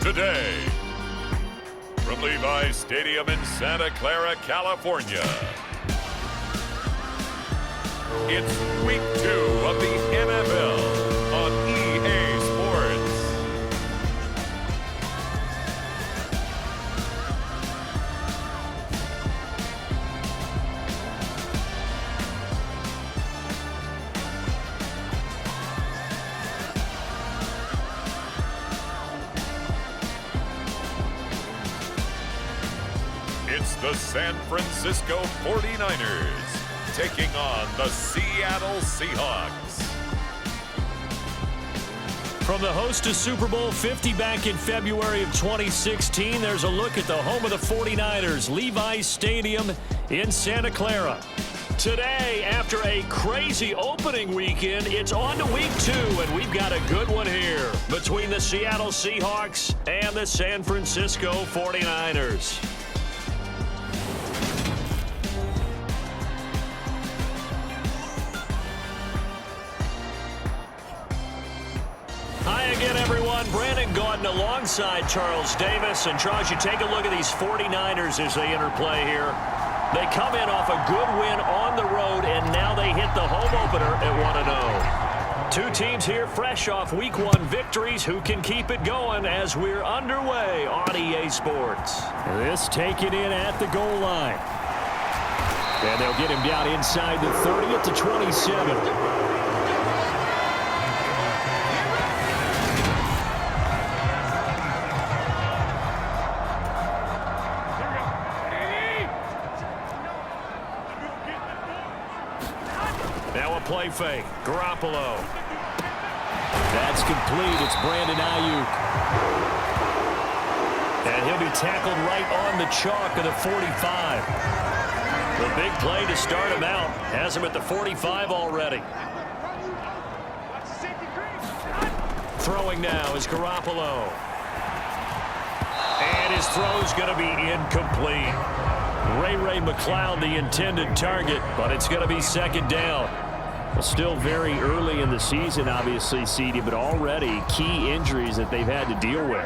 today. From Levi's Stadium in Santa Clara, California, it's Week 2 of the NFL on EA Sports. It's the San Francisco 49ers taking on the Seattle Seahawks. From the host to Super Bowl 50 back in February of 2016, there's a look at the home of the 49ers, Levi's Stadium in Santa Clara. Today, after a crazy opening weekend, it's on to Week 2, and we've got a good one here between the Seattle Seahawks and the San Francisco 49ers. Hi again, everyone. Brandon Gordon alongside Charles Davis. And Charles, you take a look at these 49ers as they interplay here. They come in off a good win on the road, and now they hit the home opener at 1-0. Two teams here fresh off Week 1 victories. Who can keep it going as we're underway on EA Sports? This taken in at the goal line. And they'll get him down inside the 30 at the 27. Now a play fake. Garoppolo. That's complete. It's Brandon Ayuk. And he'll be tackled right on the chalk of the 45. The big play to start him out. Has him at the 45 already. Throwing now is Garoppolo. And his throw's going to be incomplete. Ray McCloud, the intended target, but it's going to be second down. Well, still very early in the season, obviously, CD, but already key injuries that they've had to deal with.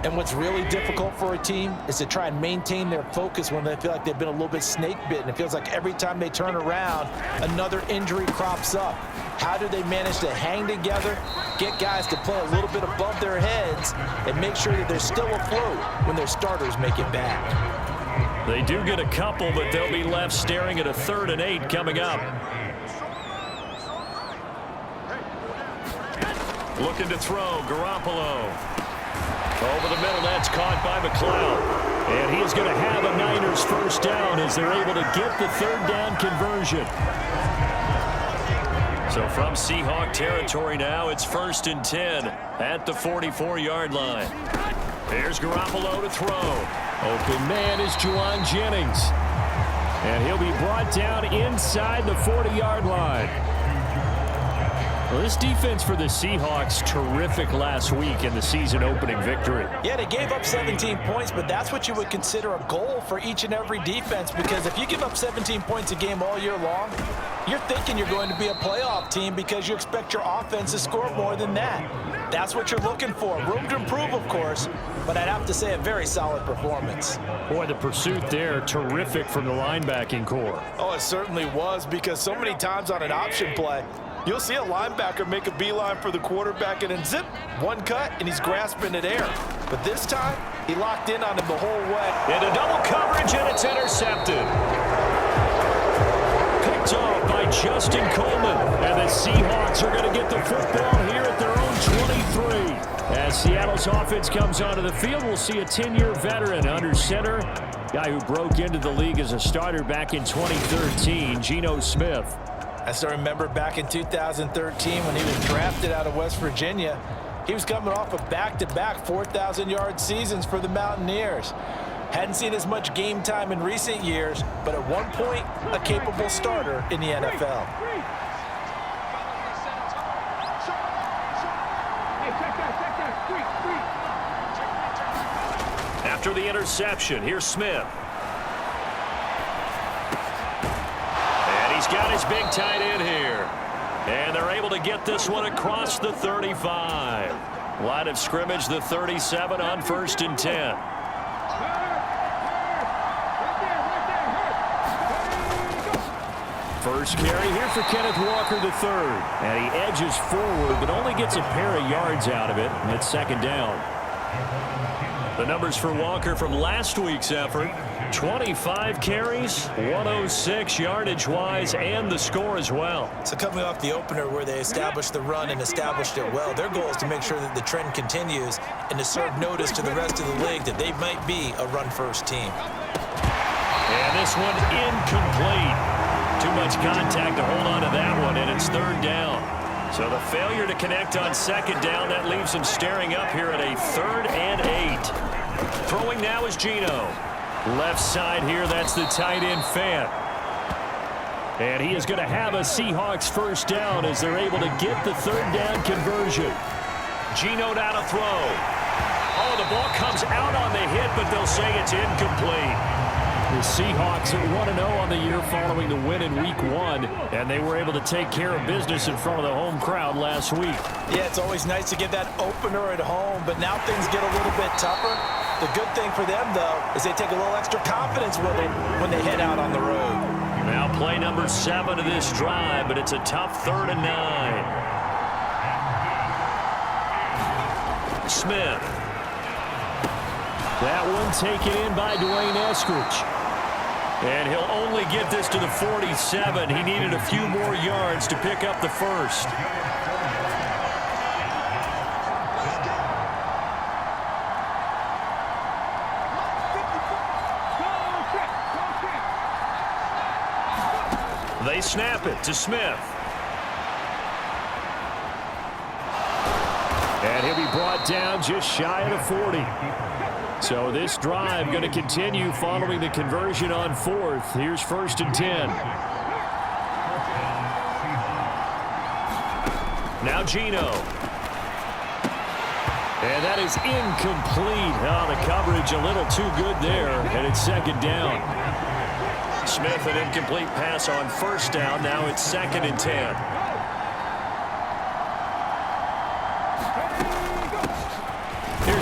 And what's really difficult for a team is to try and maintain their focus when they feel like they've been a little bit snake-bitten. It feels like every time they turn around, another injury crops up. How do they manage to hang together, get guys to play a little bit above their heads, and make sure that they're still afloat when their starters make it back? They do get a couple, but they'll be left staring at a 3rd and 8 coming up. Looking to throw, Garoppolo. Over the middle, that's caught by McCloud. And he is going to have a Niners first down as they're able to get the 3rd down conversion. So from Seahawk territory now, it's 1st and 10 at the 44-yard line. There's Garoppolo to throw. Open man is Juwan Jennings. And he'll be brought down inside the 40-yard line. Well, this defense for the Seahawks, terrific last week in the season-opening victory. Yeah, they gave up 17 points, but that's what you would consider a goal for each and every defense, because if you give up 17 points a game all year long, you're thinking you're going to be a playoff team because you expect your offense to score more than that. That's what you're looking for. Room to improve, of course, but I'd have to say a very solid performance. Boy, the pursuit there, terrific from the linebacking core. Oh, it certainly was, because so many times on an option play, you'll see a linebacker make a beeline for the quarterback and then zip, one cut, and he's grasping at air. But this time, he locked in on him the whole way. Into double coverage, and it's intercepted. Picked off by Justin Coleman. And the Seahawks are going to get the football here at their own 23. As Seattle's offense comes onto the field, we'll see a 10-year veteran under center. Guy who broke into the league as a starter back in 2013, Geno Smith. I still remember back in 2013 when he was drafted out of West Virginia. He was coming off of back-to-back 4,000-yard seasons for the Mountaineers. Hadn't seen as much game time in recent years, but at one point, a capable starter in the NFL. After the interception, here's Smith. And he's got his big tight end here. And they're able to get this one across the 35. Line of scrimmage, the 37 on 1st and 10. First carry here for Kenneth Walker III. And he edges forward, but only gets a pair of yards out of it. And it's 2nd down. The numbers for Walker from last week's effort: 25 carries, 106 yardage-wise, and the score as well. So coming off the opener where they established the run and established it well, their goal is to make sure that the trend continues and to serve notice to the rest of the league that they might be a run-first team. And this one incomplete. Too much contact to hold on to that one, and it's 3rd down. So the failure to connect on 2nd down, that leaves him staring up here at a 3rd and 8. Throwing now is Geno. Left side here, that's the tight end Fant. And he is going to have a Seahawks 1st down as they're able to get the 3rd down conversion. Geno down to throw. Oh, the ball comes out on the hit, but they'll say it's incomplete. The Seahawks are 1-0 on the year following the win in Week 1, and they were able to take care of business in front of the home crowd last week. Yeah, it's always nice to get that opener at home, but now things get a little bit tougher. The good thing for them, though, is they take a little extra confidence with it when they head out on the road. Now play number 7 of this drive, but it's a tough 3rd and 9. Smith. That one taken in by Dwayne Eskridge. And he'll only get this to the 47. He needed a few more yards to pick up the 1st. They snap it to Smith. And he'll be brought down just shy of the 40. So this drive going to continue following the conversion on 4th. Here's 1st and 10. Now Geno. And that is incomplete. Oh, the coverage a little too good there, and it's 2nd down. Smith, an incomplete pass on 1st down. Now it's 2nd and 10.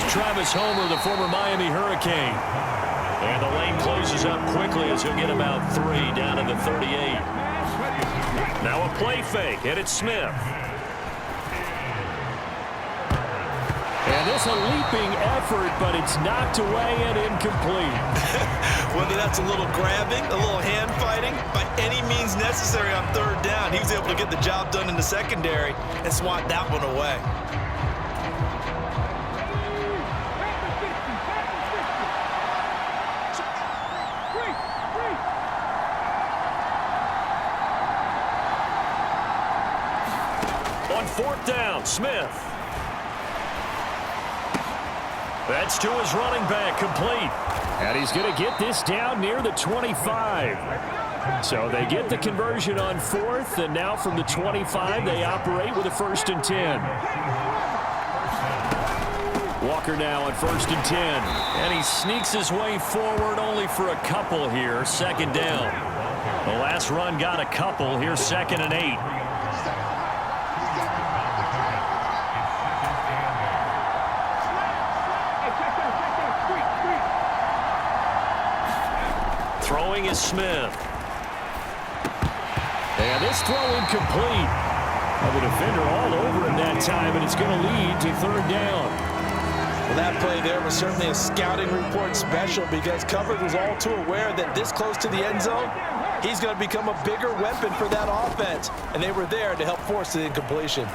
Travis Homer, the former Miami Hurricane. And the lane closes up quickly as he'll get about 3 down to the 38. Now a play fake, and it's Smith. And this a leaping effort, but it's knocked away and incomplete. Whether that's a little grabbing, a little hand fighting, by any means necessary on 3rd down, he was able to get the job done in the secondary and swat that one away. On 4th down, Smith. That's to his running back, complete. And he's going to get this down near the 25. So they get the conversion on 4th, and now from the 25, they operate with a 1st and 10. Walker now on 1st and 10. And he sneaks his way forward only for a couple here, 2nd down. The last run got a couple. Here's 2nd and 8. Throwing is Smith. And this throw incomplete. Well, the defender all over him that time, and it's going to lead to 3rd down. Well, that play there was certainly a scouting report special because coverage was all too aware that this close to the end zone, he's going to become a bigger weapon for that offense, and they were there to help force the incompletion.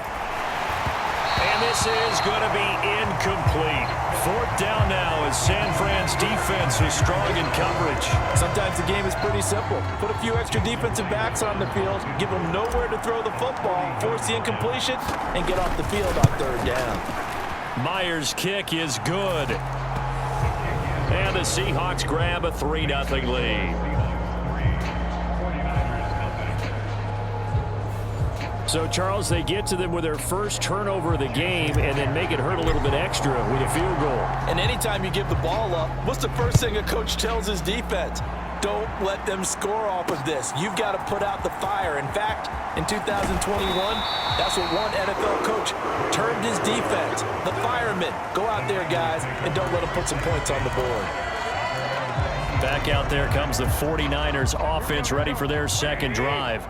And this is going to be incomplete. 4th down now as San Fran's defense is strong in coverage. Sometimes the game is pretty simple. Put a few extra defensive backs on the field, give them nowhere to throw the football, force the incompletion, and get off the field on 3rd down. Myers' kick is good. And the Seahawks grab a 3-0 lead. So, Charles, they get to them with their first turnover of the game and then make it hurt a little bit extra with a field goal. And anytime you give the ball up, what's the first thing a coach tells his defense? Don't let them score off of this. You've got to put out the fire. In fact, in 2021, that's what one NFL coach termed his defense. The firemen. Go out there, guys, and don't let them put some points on the board. Back out there comes the 49ers offense, ready for their second drive.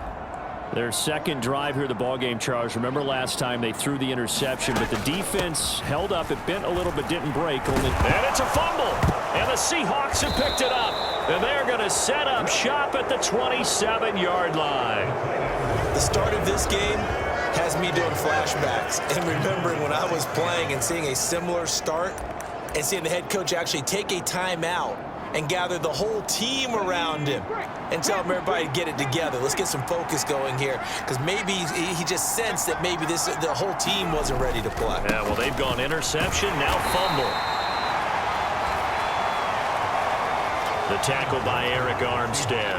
Their second drive here, the ballgame, Charles. Remember last time they threw the interception, but the defense held up. It bent a little but didn't break. And it's a fumble. And the Seahawks have picked it up. And they're going to set up shop at the 27-yard line. The start of this game has me doing flashbacks and remembering when I was playing and seeing a similar start and seeing the head coach actually take a timeout and gather the whole team around him and tell him everybody to get it together. Let's get some focus going here, because maybe he just sensed that maybe the whole team wasn't ready to play. Yeah, well, they've gone interception, now fumble. The tackle by Eric Armstead.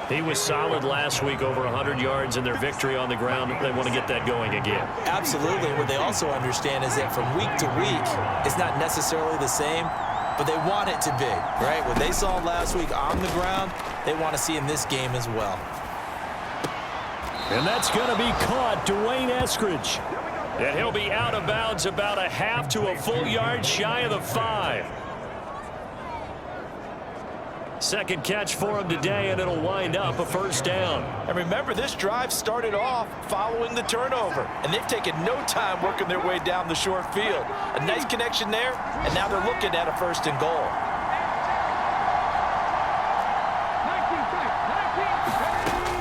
He was solid last week, over 100 yards in their victory on the ground. They want to get that going again. Absolutely. What they also understand is that from week to week, it's not necessarily the same, but they want it to be, right? What they saw last week on the ground, they want to see in this game as well. And that's going to be caught, Dwayne Eskridge. And he'll be out of bounds about a half to a full yard shy of the 5. Second catch for him today, and it'll wind up a first down. And remember, this drive started off following the turnover, and they've taken no time working their way down the short field. A nice connection there, and now they're looking at a first and goal.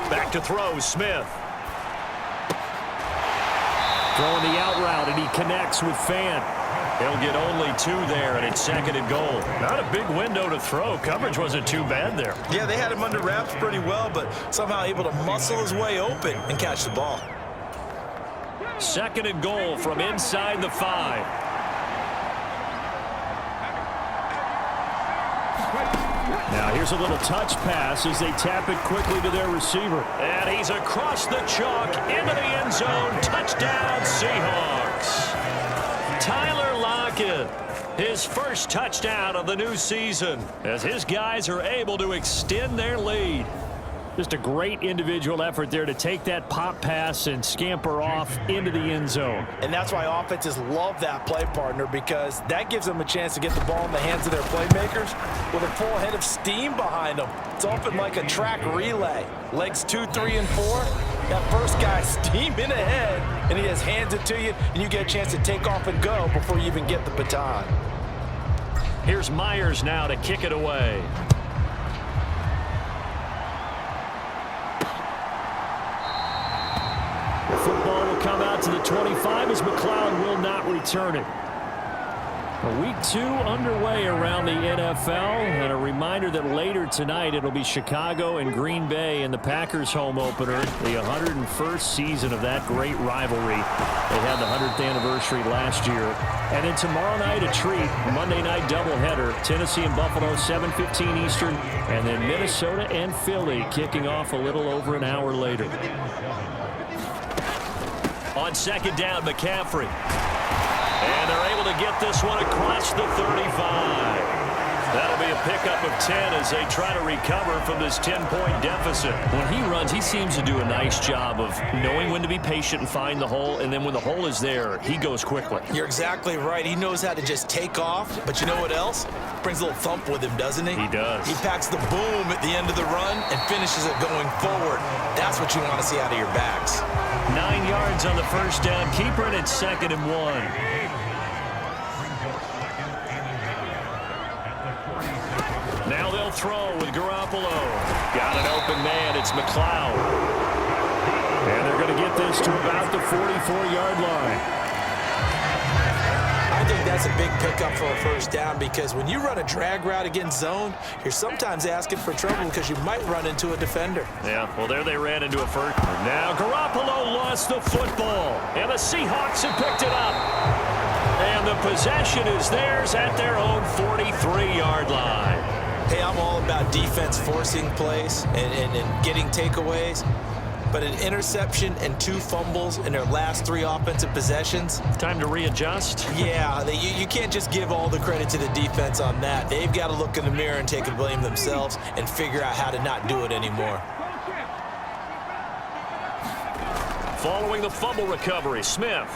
Back to throw, Smith. Throwing the out route, and he connects with Fant. He'll get only 2 there, and it's second and goal. Not a big window to throw. Coverage wasn't too bad there. Yeah, they had him under wraps pretty well, but somehow able to muscle his way open and catch the ball. Second and goal from inside the 5. Now here's a little touch pass as they tap it quickly to their receiver. And he's across the chalk into the end zone. Touchdown, Seahawks. Tyler Lockett, his first touchdown of the new season, as his guys are able to extend their lead. Just a great individual effort there to take that pop pass and scamper off into the end zone. And that's why offenses love that play, partner, because that gives them a chance to get the ball in the hands of their playmakers with a full head of steam behind them. It's often like a track relay. Legs 2, 3, and 4. That first guy steaming ahead, and he just hands it to you, and you get a chance to take off and go before you even get the baton. Here's Myers now to kick it away. The football will come out to the 25 as McLeod will not return it. Week 2 underway around the NFL, and a reminder that later tonight it'll be Chicago and Green Bay in the Packers home opener, the 101st season of that great rivalry. They had the 100th anniversary last year. And then tomorrow night a treat, Monday night doubleheader, Tennessee and Buffalo, 7:15 Eastern, and then Minnesota and Philly kicking off a little over an hour later. On second down, McCaffrey. And they're able to get this one across the 35. That'll be a pickup of 10 as they try to recover from this 10-point deficit. When he runs, he seems to do a nice job of knowing when to be patient and find the hole, and then when the hole is there, he goes quickly. You're exactly right. He knows how to just take off, but you know what else? Brings a little thump with him, doesn't he? He does. He packs the boom at the end of the run and finishes it going forward. That's what you want to see out of your backs. 9 yards on the first down. Keeper, and it's second and 1. Now they'll throw with Garoppolo. Got an open man. It's McLeod. And they're going to get this to about the 44-yard line. I think that's a big pickup for a first down, because when you run a drag route against zone, you're sometimes asking for trouble because you might run into a defender. Yeah, well, there they ran into a first. Now Garoppolo lost the football, and the Seahawks have picked it up. And the possession is theirs at their own 43-yard line. Hey, I'm all about defense forcing plays and getting takeaways. but an interception and 2 fumbles in their last 3 offensive possessions. Time to readjust? Yeah, you can't just give all the credit to the defense on that. They've got to look in the mirror and take the blame themselves and figure out how to not do it anymore. Following the fumble recovery, Smith.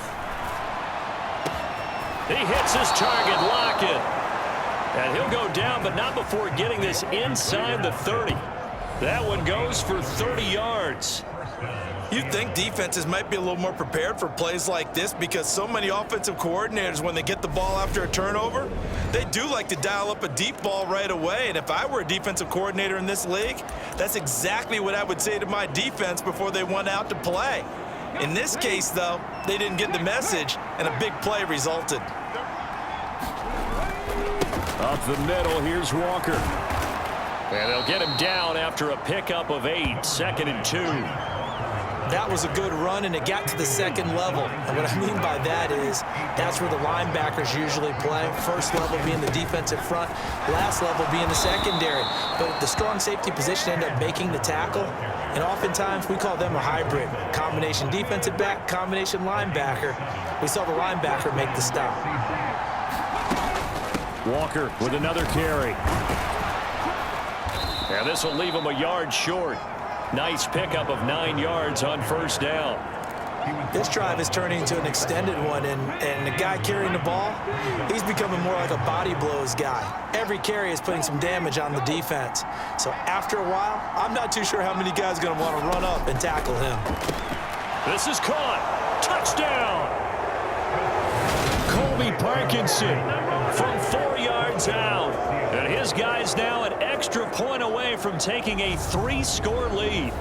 He hits his target, Lockett. And he'll go down, but not before getting this inside the 30. That one goes for 30 yards. You'd think defenses might be a little more prepared for plays like this because so many offensive coordinators, when they get the ball after a turnover, they do like to dial up a deep ball right away. And if I were a defensive coordinator in this league, that's exactly what I would say to my defense before they went out to play. In this case, though, they didn't get the message, and a big play resulted. Up the middle, here's Walker. And they'll get him down after a pickup of 8, 2nd and 2. That was a good run, and it got to the second level. And what I mean by that is that's where the linebackers usually play. First level being the defensive front, last level being the secondary. But the strong safety position ended up making the tackle, and oftentimes we call them a hybrid. Combination defensive back, combination linebacker. We saw the linebacker make the stop. Walker with another carry. And this will leave him a yard short. Nice pickup of 9 yards on first down. This drive is turning into an extended one, and the guy carrying the ball, he's becoming more like a body blows guy. Every carry is putting some damage on the defense. So after a while, I'm not too sure how many guys are going to want to run up and tackle him. This is caught. Touchdown. Colby Parkinson from 4 yards out. And his guys now an extra point away from taking a 3-score lead.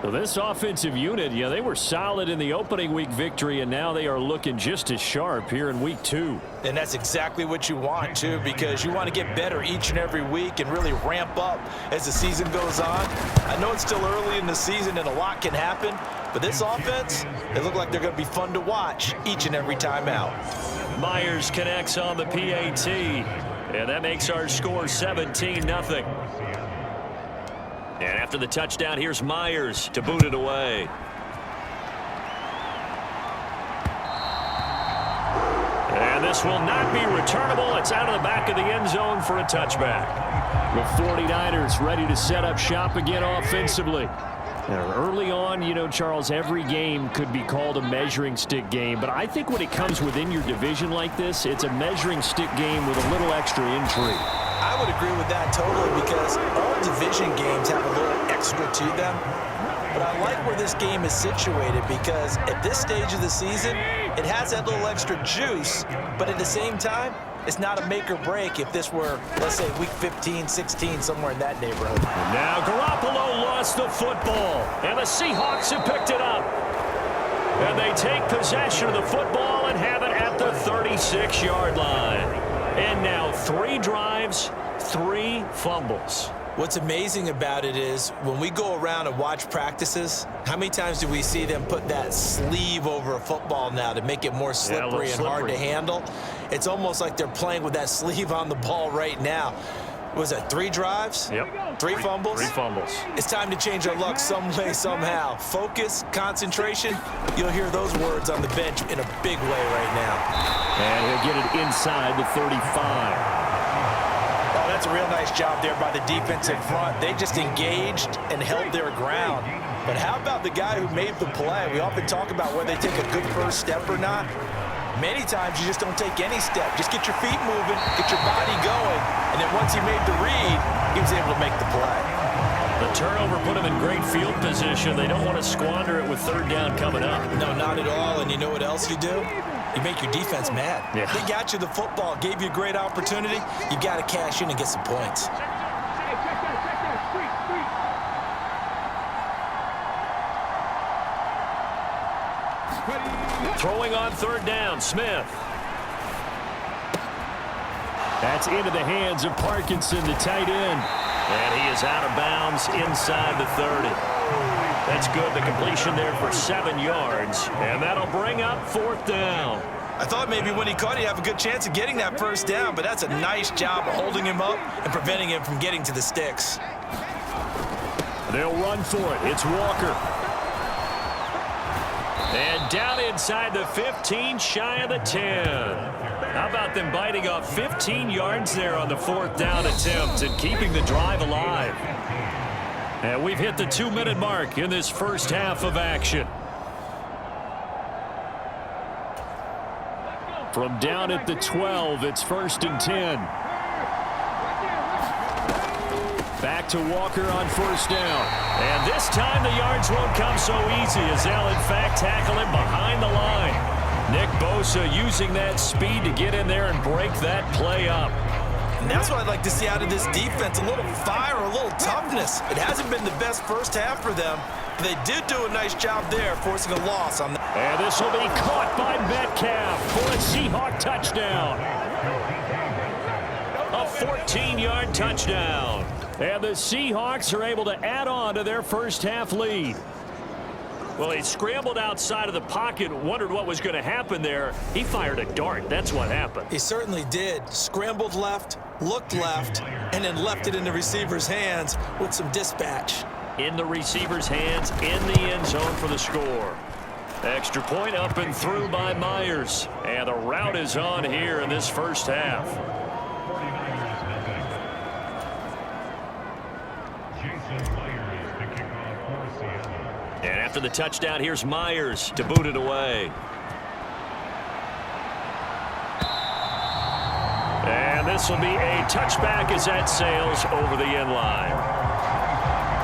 So this offensive unit, they were solid in the opening week victory, and now they are looking just as sharp here in week 2. And that's exactly what you want, too, because you want to get better each and every week and really ramp up as the season goes on. I know it's still early in the season and a lot can happen, but this offense, they look like they're going to be fun to watch each and every time out. Myers connects on the PAT, and that makes our score 17-0. And after the touchdown, here's Myers to boot it away. And this will not be returnable. It's out of the back of the end zone for a touchback. The 49ers ready to set up shop again offensively. Early on, Charles, every game could be called a measuring stick game. But I think when it comes within your division like this, it's a measuring stick game with a little extra intrigue. I would agree with that totally because all division games have a little extra to them. But I like where this game is situated because at this stage of the season, it has that little extra juice. But at the same time, it's not a make or break if this were, let's say, week 15, 16, somewhere in that neighborhood. And now Garoppolo lost the football, and the Seahawks have picked it up. And they take possession of the football and have it at the 36-yard line. And now 3 drives, 3 fumbles. What's amazing about it is when we go around and watch practices, how many times do we see them put that sleeve over a football now to make it more slippery and hard to handle? It's almost like they're playing with that sleeve on the ball right now. Was that 3 drives? Yep. 3 fumbles? 3 fumbles. It's time to change our luck some way, somehow. Focus, concentration, you'll hear those words on the bench in a big way right now. And he'll get it inside the 35. Oh, that's a real nice job there by the defensive front. They just engaged and held their ground. But how about the guy who made the play? We often talk about whether they take a good first step or not. Many times you just don't take any step. Just get your feet moving, get your body going, and then once he made the read, he was able to make the play. The turnover put him in great field position. They don't want to squander it with 3rd down coming up. No, not at all. And you know what else you do? You make your defense mad. Yeah. They got you the football, gave you a great opportunity. You got to cash in and get some points. Throwing on 3rd down, Smith. That's into the hands of Parkinson, the tight end. And he is out of bounds inside the 30. That's good. The completion there for 7 yards. And that'll bring up 4th down. I thought maybe when he caught it, he'd have a good chance of getting that first down, but that's a nice job of holding him up and preventing him from getting to the sticks. They'll run for it. It's Walker. And down inside the 15, shy of the 10. How about them biting off 15 yards there on the 4th down attempt and keeping the drive alive? And we've hit the 2-minute mark in this first half of action. From down at the 12, it's 1st and 10. Back to Walker on 1st down. And this time the yards won't come so easy as they'll in fact tackle him behind the line. Nick Bosa using that speed to get in there and break that play up. And that's what I'd like to see out of this defense, a little fire, a little toughness. It hasn't been the best first half for them, but they did do a nice job there forcing a loss on that. And this will be caught by Metcalf for a Seahawk touchdown. A 14-yard touchdown. And the Seahawks are able to add on to their first half lead. Well, he scrambled outside of the pocket, wondered what was going to happen there. He fired a dart. That's what happened. He certainly did. Scrambled left, looked left, and then left it in the receiver's hands with some dispatch. In the receiver's hands, in the end zone for the score. Extra point up and through by Myers. And the route is on here in this first half. And after the touchdown, here's Myers to boot it away. And this will be a touchback as that sails over the end line.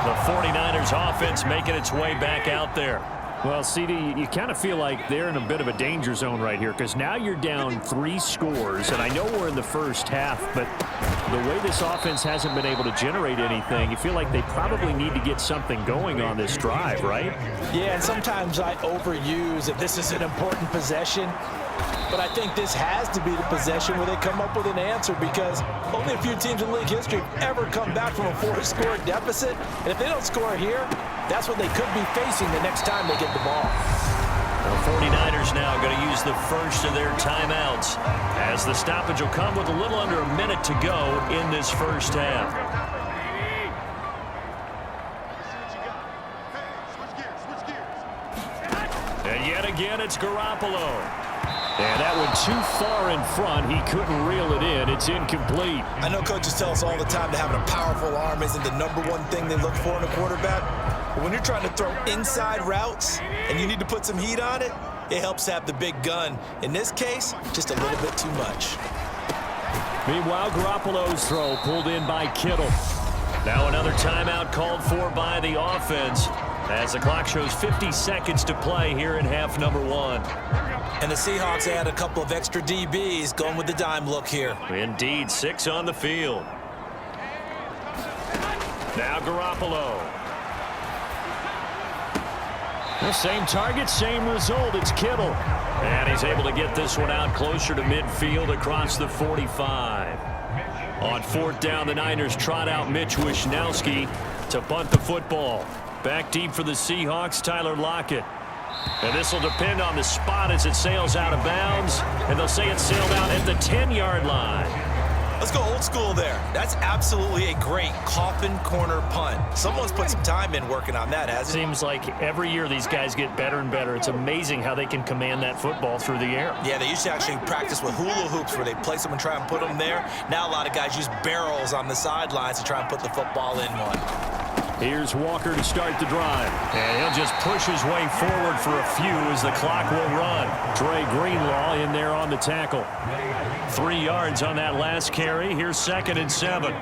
The 49ers offense making its way back out there. Well, CD, you kind of feel like they're in a bit of a danger zone right here because now you're down 3 scores, and I know we're in the first half, but the way this offense hasn't been able to generate anything, you feel like they probably need to get something going on this drive, right? Yeah, and sometimes I overuse that this is an important possession, but I think this has to be the possession where they come up with an answer because only a few teams in league history have ever come back from a 4-score deficit, and if they don't score here, that's what they could be facing the next time they get the ball. The 49ers now going to use the first of their timeouts as the stoppage will come with a little under a minute to go in this first half. And yet again, it's Garoppolo. And that one too far in front. He couldn't reel it in. It's incomplete. I know coaches tell us all the time that having a powerful arm isn't the #1 thing they look for in a quarterback. But when you're trying to throw inside routes and you need to put some heat on it, it helps to have the big gun. In this case, just a little bit too much. Meanwhile, Garoppolo's throw pulled in by Kittle. Now another timeout called for by the offense as the clock shows 50 seconds to play here in half number 1. And the Seahawks add a couple of extra DBs going with the dime look here. Indeed, 6 on the field. Now Garoppolo. The same target, same result. It's Kittle. And he's able to get this one out closer to midfield across the 45. On 4th down, the Niners trot out Mitch Wishnowsky to punt the football. Back deep for the Seahawks, Tyler Lockett. And this will depend on the spot as it sails out of bounds. And they'll say it sailed out at the 10-yard line. Let's go old school there. That's absolutely a great coffin corner punt. Someone's put some time in working on that, hasn't it? Seems like every year these guys get better and better. It's amazing how they can command that football through the air. Yeah, they used to actually practice with hula hoops where they place them and try and put them there. Now a lot of guys use barrels on the sidelines to try and put the football in one. Here's Walker to start the drive. And he'll just push his way forward for a few as the clock will run. Trey Greenlaw in there on the tackle. 3 yards on that last carry. Here's 2nd and 7.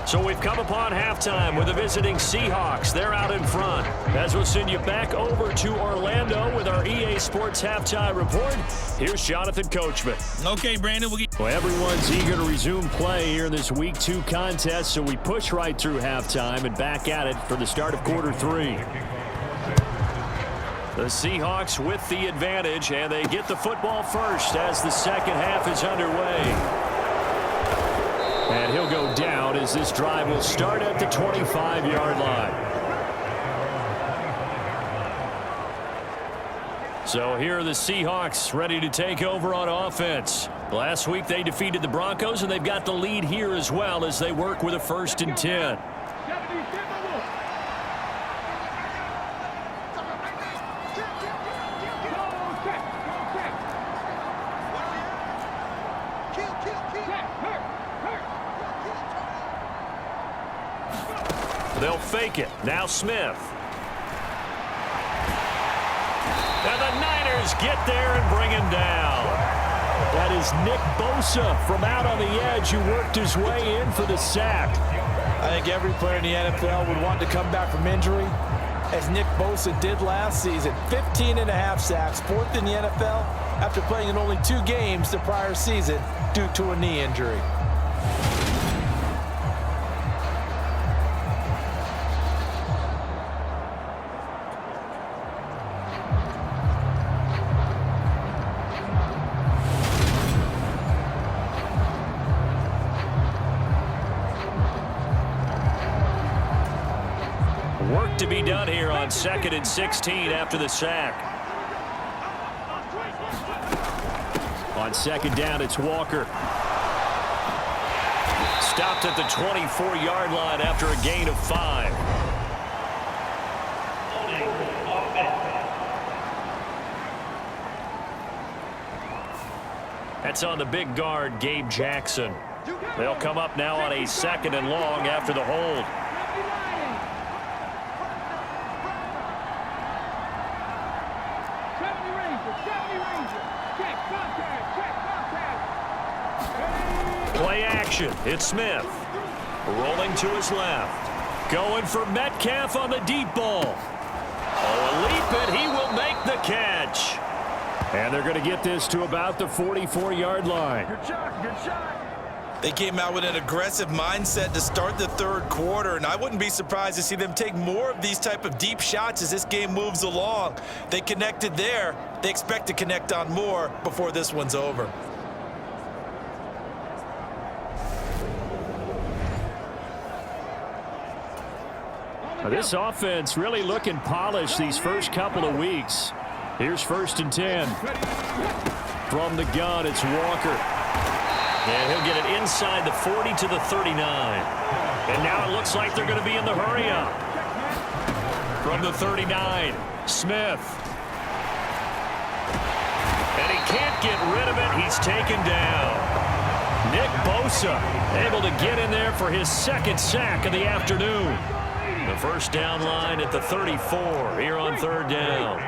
So we've come upon halftime with the visiting Seahawks. They're out in front. As we'll send you back over to Orlando with our EA Sports Halftime Report. Here's Jonathan Coachman. Okay, Brandon. Well, everyone's eager to resume play here in this Week 2 contest, so we push right through halftime and back at it for the start of quarter 3. The Seahawks with the advantage, and they get the football first as the second half is underway. And he'll go down as this drive will start at the 25-yard line. So here are the Seahawks ready to take over on offense. Last week they defeated the Broncos, and they've got the lead here as well as they work with a 1st and 10. They'll fake it. Now Smith. And the Niners get there and bring him down. That is Nick Bosa from out on the edge who worked his way in for the sack. I think every player in the NFL would want to come back from injury, as Nick Bosa did last season. 15.5 sacks, 4th in the NFL, after playing in only 2 games the prior season due to a knee injury. Work to be done here on 2nd and 16 after the sack. On 2nd down, it's Walker. Stopped at the 24-yard line after a gain of 5. That's on the big guard, Gabe Jackson. They'll come up now on a 2nd and long after the hold. Play action. It's Smith. Rolling to his left. Going for Metcalf on the deep ball. Oh, a leap, and he will make the catch. And they're going to get this to about the 44-yard line. Good shot. They came out with an aggressive mindset to start the 3rd quarter, and I wouldn't be surprised to see them take more of these type of deep shots as this game moves along. They connected there. They expect to connect on more before this one's over. This offense really looking polished these first couple of weeks. Here's 1st and 10. From the gun, it's Walker. And he'll get it inside the 40 to the 39. And now it looks like they're going to be in the hurry-up. From the 39, Smith. And he can't get rid of it. He's taken down. Nick Bosa able to get in there for his 2nd sack of the afternoon. The 1st down line at the 34 here on 3rd down.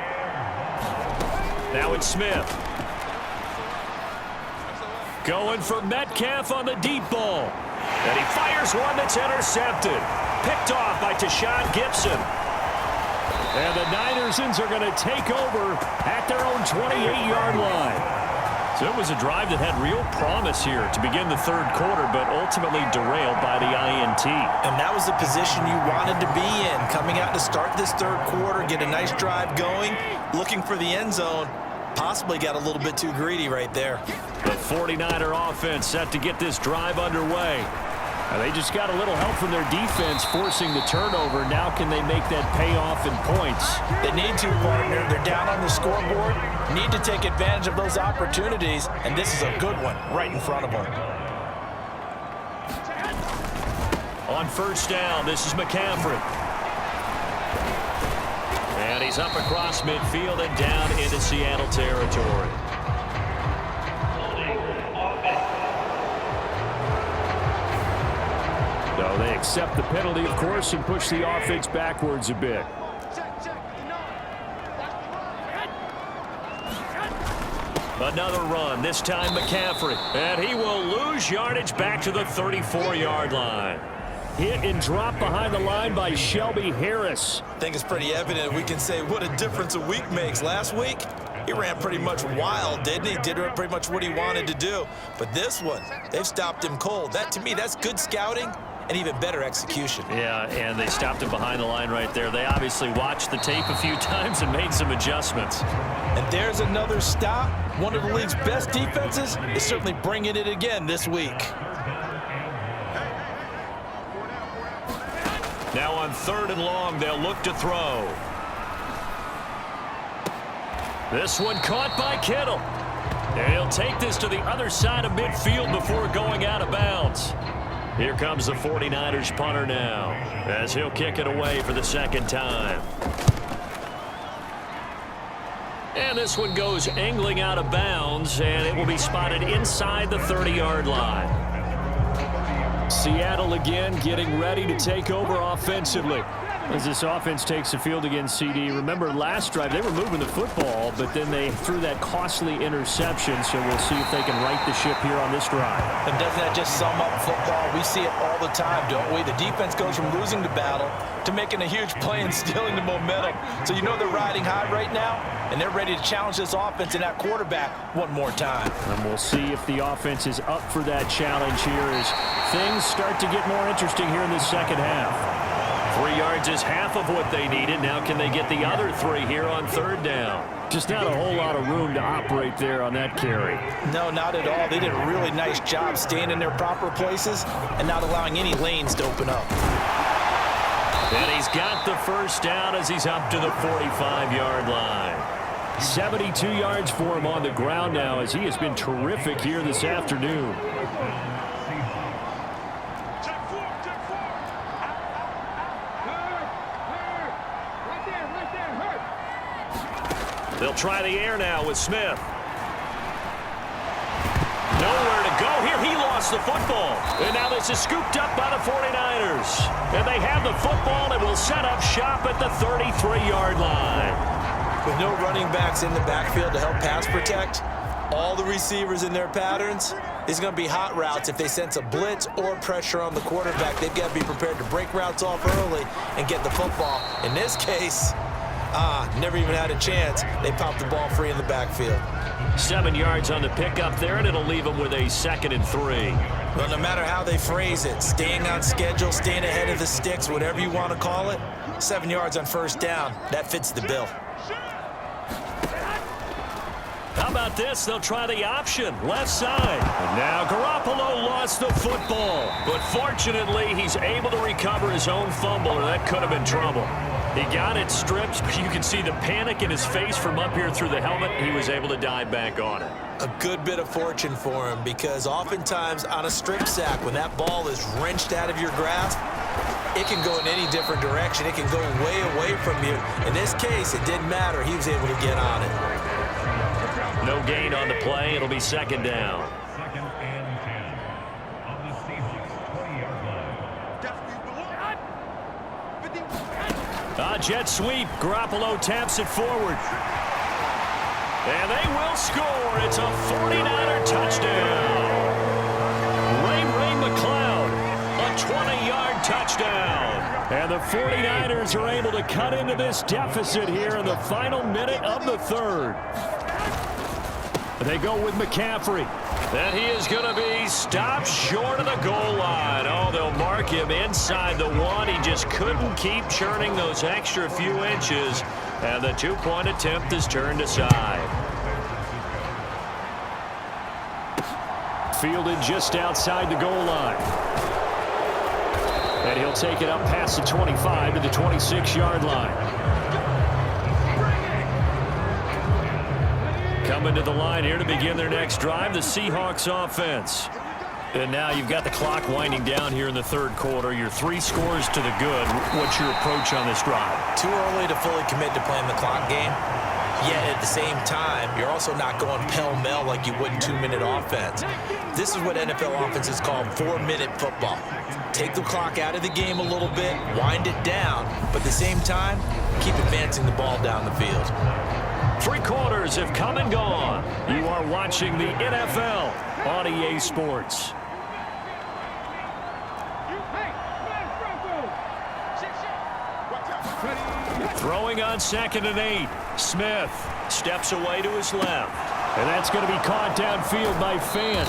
Now it's Smith. Going for Metcalf on the deep ball. And he fires one that's intercepted. Picked off by Tashawn Gibson. And the Ninersons are going to take over at their own 28-yard line. So it was a drive that had real promise here to begin the 3rd quarter, but ultimately derailed by the INT. And that was the position you wanted to be in, coming out to start this 3rd quarter, get a nice drive going, looking for the end zone. Possibly got a little bit too greedy right there. The 49er offense set to get this drive underway. They just got a little help from their defense forcing the turnover. Now can they make that pay off in points? They need to, partner. They're down on the scoreboard. Need to take advantage of those opportunities, and this is a good one right in front of them. On 1st down, this is McCaffrey. And he's up across midfield and down into Seattle territory. So they accept the penalty, of course, and push the offense backwards a bit. Another run, this time McCaffrey. And he will lose yardage back to the 34-yard line. Hit and drop behind the line by Shelby Harris. I think it's pretty evident we can say what a difference a week makes. Last week, he ran pretty much wild, didn't he? Did pretty much what he wanted to do. But this one, they've stopped him cold. That, to me, that's good scouting and even better execution. Yeah, and they stopped him behind the line right there. They obviously watched the tape a few times and made some adjustments. And there's another stop. One of the league's best defenses is certainly bringing it again this week. Now on 3rd and long, they'll look to throw. This one caught by Kittle. And he'll take this to the other side of midfield before going out of bounds. Here comes the 49ers punter now, as he'll kick it away for the second time. And this one goes angling out of bounds, and it will be spotted inside the 30-yard line. Seattle again getting ready to take over offensively. As this offense takes the field against CD, remember last drive they were moving the football, but then they threw that costly interception, so we'll see if they can right the ship here on this drive. And doesn't that just sum up football? We see it all the time, don't we? The defense goes from losing the battle to making a huge play and stealing the momentum. So you know they're riding high right now, and they're ready to challenge this offense and that quarterback one more time. And we'll see if the offense is up for that challenge here as things start to get more interesting here in the second half. 3 yards is half of what they needed. Now can they get the other 3 here on 3rd down? Just not a whole lot of room to operate there on that carry. No, not at all. They did a really nice job staying in their proper places and not allowing any lanes to open up. And he's got the first down as he's up to the 45-yard line. 72 yards for him on the ground now as he has been terrific here this afternoon. They'll try the air now with Smith. Nowhere to go here. He lost the football. And now this is scooped up by the 49ers. And they have the football and will set up shop at the 33-yard line. With no running backs in the backfield to help pass protect, all the receivers in their patterns, it's going to be hot routes. If they sense a blitz or pressure on the quarterback, they've got to be prepared to break routes off early and get the football. In this case, never even had a chance. They popped the ball free in the backfield. 7 yards on the pickup there, and it'll leave them with a 2nd and 3. Well, no matter how they phrase it, staying on schedule, staying ahead of the sticks, whatever you want to call it, 7 yards on 1st down, that fits the bill. How about this? They'll try the option, left side. And now Garoppolo lost the football. But fortunately, he's able to recover his own fumble, or that could have been trouble. He got it stripped, but you can see the panic in his face from up here through the helmet. He was able to dive back on it. A good bit of fortune for him, because oftentimes on a strip sack, when that ball is wrenched out of your grasp, it can go in any different direction. It can go way away from you. In this case, it didn't matter. He was able to get on it. No gain on the play. It'll be 2nd down. 2nd and 10 on the Seahawks 20-yard line. Jet sweep. Garoppolo taps it forward. And they will score. It's a 49er touchdown. Ray McLeod, a 20-yard touchdown. And the 49ers are able to cut into this deficit here in the final minute of the 3rd. They go with McCaffrey. And he is going to be stopped short of the goal line. Oh, they'll mark him inside the 1. He just couldn't keep churning those extra few inches. And the 2-point attempt is turned aside. Fielded just outside the goal line. And he'll take it up past the 25 to the 26-yard line. Coming to the line here to begin their next drive, the Seahawks offense. And now you've got the clock winding down here in the 3rd quarter. You're 3 scores to the good. What's your approach on this drive? Too early to fully commit to playing the clock game. Yet at the same time, you're also not going pell-mell like you would in 2-minute offense. This is what NFL offenses call 4-minute football. Take the clock out of the game a little bit, wind it down, but at the same time, keep advancing the ball down the field. 3 quarters have come and gone. You are watching the NFL on EA Sports. Throwing on 2nd and 8. Smith steps away to his left. And that's going to be caught downfield by Fan.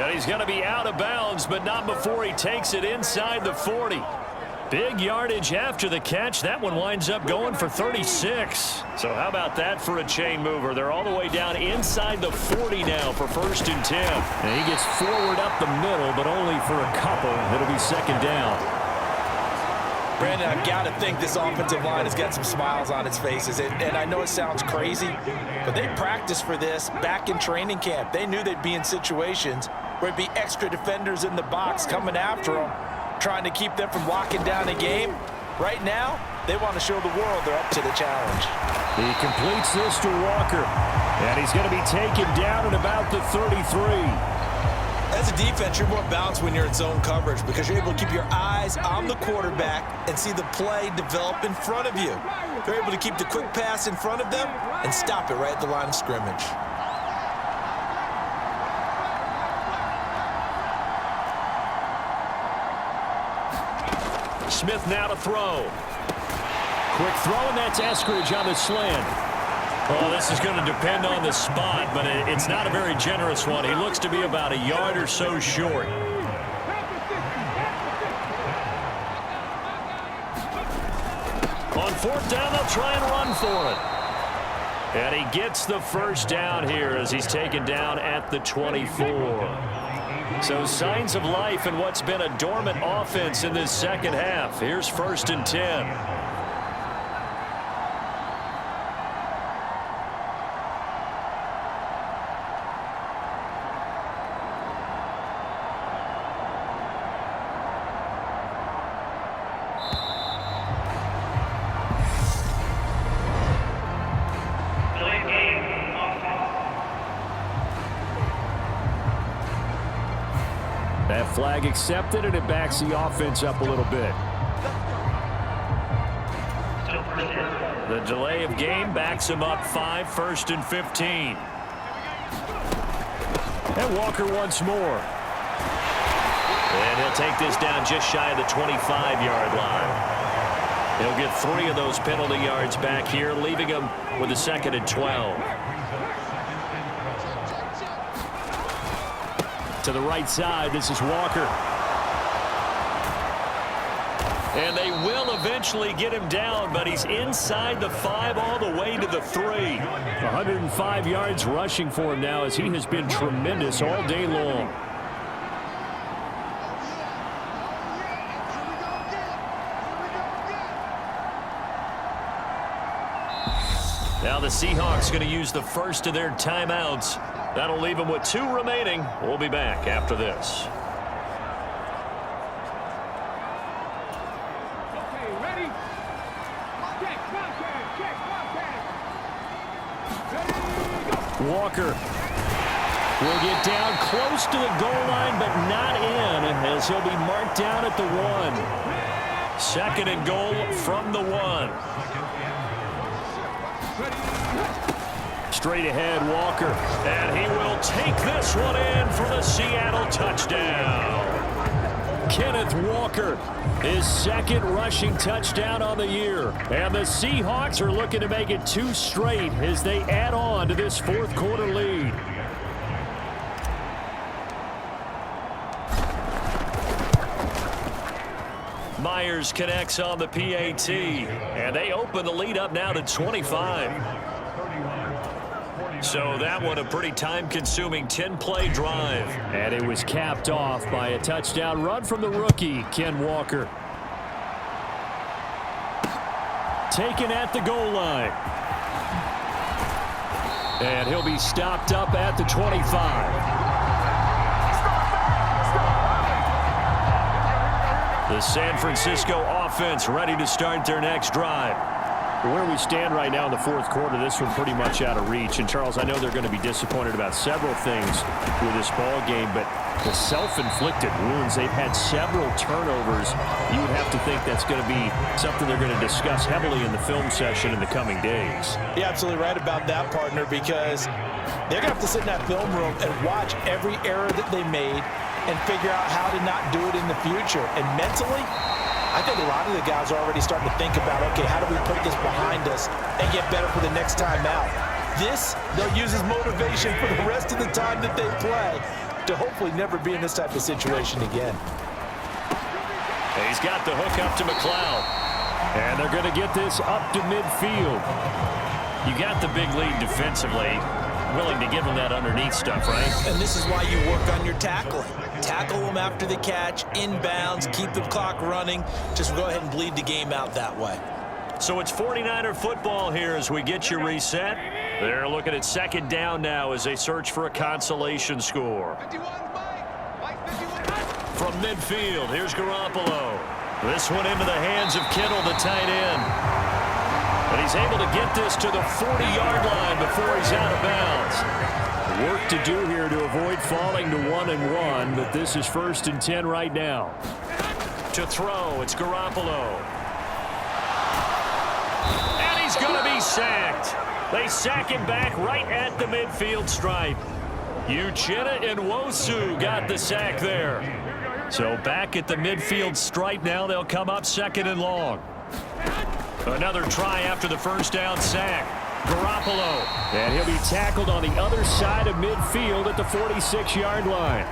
And he's going to be out of bounds, but not before he takes it inside the 40. Big yardage after the catch. That one winds up going for 36. So how about that for a chain mover? They're all the way down inside the 40 now for 1st and 10. And he gets forward up the middle, but only for a couple. It'll be 2nd down. Brandon, I've got to think this offensive line has got some smiles on its faces. And I know it sounds crazy, but they practiced for this back in training camp. They knew they'd be in situations where it'd be extra defenders in the box coming after them, trying to keep them from locking down a game. Right now, they want to show the world they're up to the challenge. He completes this to Walker, and he's going to be taken down at about the 33. As a defense, you're more balanced when you're in zone coverage because you're able to keep your eyes on the quarterback and see the play develop in front of you. You're able to keep the quick pass in front of them and stop it right at the line of scrimmage. Smith now to throw. Quick throw, and that's Eskridge on the slant. Well, this is going to depend on the spot, but it's not a very generous one. He looks to be about a yard or so short. On fourth down, they'll try and run for it. And he gets the first down here as he's taken down at the 24. So signs of life in what's been a dormant offense in this second half. Here's 1st and 10. That flag accepted, and it backs the offense up a little bit. The delay of game backs him up 5, 1st and 15. And Walker once more. And he'll take this down just shy of the 25-yard line. He'll get 3 of those penalty yards back here, leaving him with a 2nd and 12. To the right side, this is Walker. And they will eventually get him down, but he's inside the 5 all the way to the 3. 105 yards rushing for him now as he has been tremendous all day long. Now the Seahawks going to use the first of their timeouts. That'll leave them with 2 remaining. We'll be back after this. Walker will get down close to the goal line, but not in, as he'll be marked down at the 1. 2nd and goal from the 1. Straight ahead, Walker. And he will take this one in for the Seattle touchdown. Kenneth Walker, his 2nd rushing touchdown on the year. And the Seahawks are looking to make it 2 straight as they add on to this 4th quarter lead. Myers connects on the PAT. And they open the lead up now to 25. So that one a pretty time-consuming 10-play drive. And it was capped off by a touchdown run from the rookie, Ken Walker. Taken at the goal line. And he'll be stopped up at the 25. The San Francisco offense ready to start their next drive. Where we stand right now in the 4th quarter, this one pretty much out of reach. And, Charles, I know they're going to be disappointed about several things with this ball game, but the self-inflicted wounds, they've had several turnovers. You would have to think that's going to be something they're going to discuss heavily in the film session in the coming days. You're absolutely right about that, partner, because they're going to have to sit in that film room and watch every error that they made and figure out how to not do it in the future. And mentally, I think a lot of the guys are already starting to think about, okay, how do we put this behind us and get better for the next time out? This, they'll use as motivation for the rest of the time that they play to hopefully never be in this type of situation again. He's got the hook up to McLeod. And they're going to get this up to midfield. You got the big lead defensively. Willing to give him that underneath stuff, right? And this is why you work on your tackling. Tackle them after the catch, inbounds, keep the clock running. Just go ahead and bleed the game out that way. So it's 49er football here as we get you reset. They're looking at second down now as they search for a consolation score. From midfield, here's Garoppolo. This one into the hands of Kittle, the tight end. And he's able to get this to the 40-yard line before he's out of bounds. Work to do here to avoid falling to 1-1, but this is 1st and 10 right now. To throw, it's Garoppolo. And he's going to be sacked. They sack him back right at the midfield stripe. Uchenna and Nwosu got the sack there. So back at the midfield stripe now, they'll come up 2nd and long. Another try after the first down sack. Garoppolo. And he'll be tackled on the other side of midfield at the 46-yard line.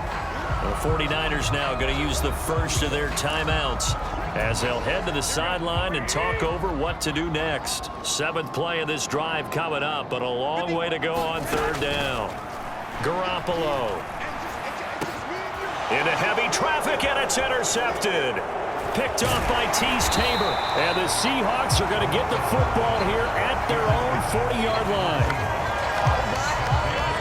The 49ers now going to use the first of their timeouts as they'll head to the sideline and talk over what to do next. 7th play of this drive coming up, but a long way to go on 3rd down. Garoppolo. Into heavy traffic, and it's intercepted. Picked off by Tease Tabor. And the Seahawks are going to get the football here at their own 40-yard line.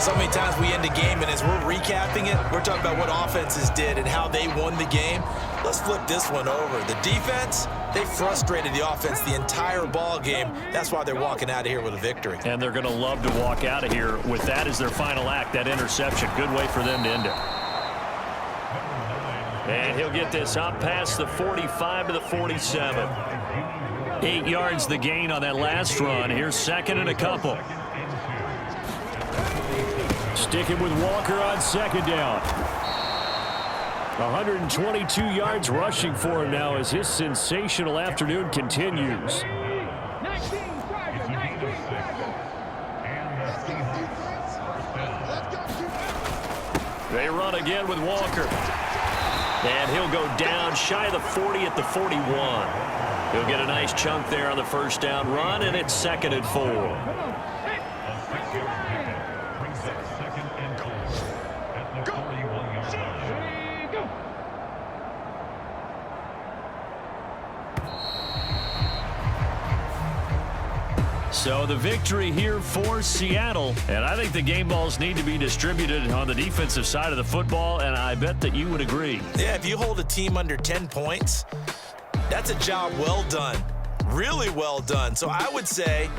So many times we end a game, and as we're recapping it, we're talking about what offenses did and how they won the game. Let's flip this one over. The defense, they frustrated the offense the entire ball game. That's why they're walking out of here with a victory. And they're going to love to walk out of here with that as their final act, that interception. Good way for them to end it. And he'll get this up past the 45 to the 47. 8 yards the gain on that last run. Here's 2nd and a couple. Sticking with Walker on 2nd down. 122 yards rushing for him now as his sensational afternoon continues. They run again with Walker. And he'll go down shy of the 40 at the 41. He'll get a nice chunk there on the first down run, and it's 2nd and 4. So the victory here for Seattle. And I think the game balls need to be distributed on the defensive side of the football, and I bet that you would agree. Yeah, if you hold a team under 10 points, that's a job well done. Really well done. So I would say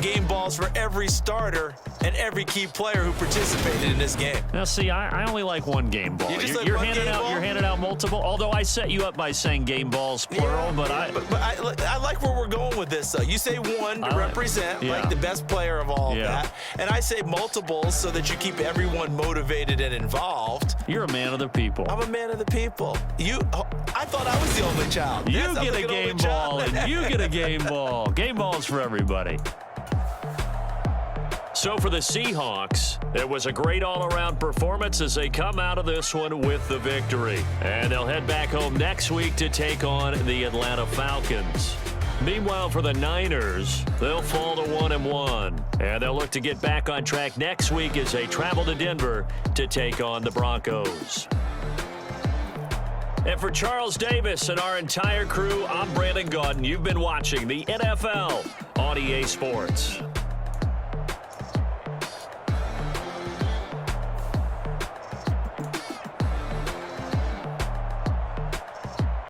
game balls for every starter and every key player who participated in this game. Now, see, I only like one game ball. You're handing out multiple. Although I set you up by saying game balls plural, yeah, but I like where we're going with this. Though you say one to represent like the best player of all of that, and I say multiples so that you keep everyone motivated and involved. You're a man of the people. I'm a man of the people. I thought I was the only child. You get a game ball, and you get a game ball. Game balls for everybody. So for the Seahawks, it was a great all-around performance as they come out of this one with the victory. And they'll head back home next week to take on the Atlanta Falcons. Meanwhile, for the Niners, they'll fall to 1-1. And they'll look to get back on track next week as they travel to Denver to take on the Broncos. And for Charles Davis and our entire crew, I'm Brandon Gaudin. You've been watching the NFL on EA Sports.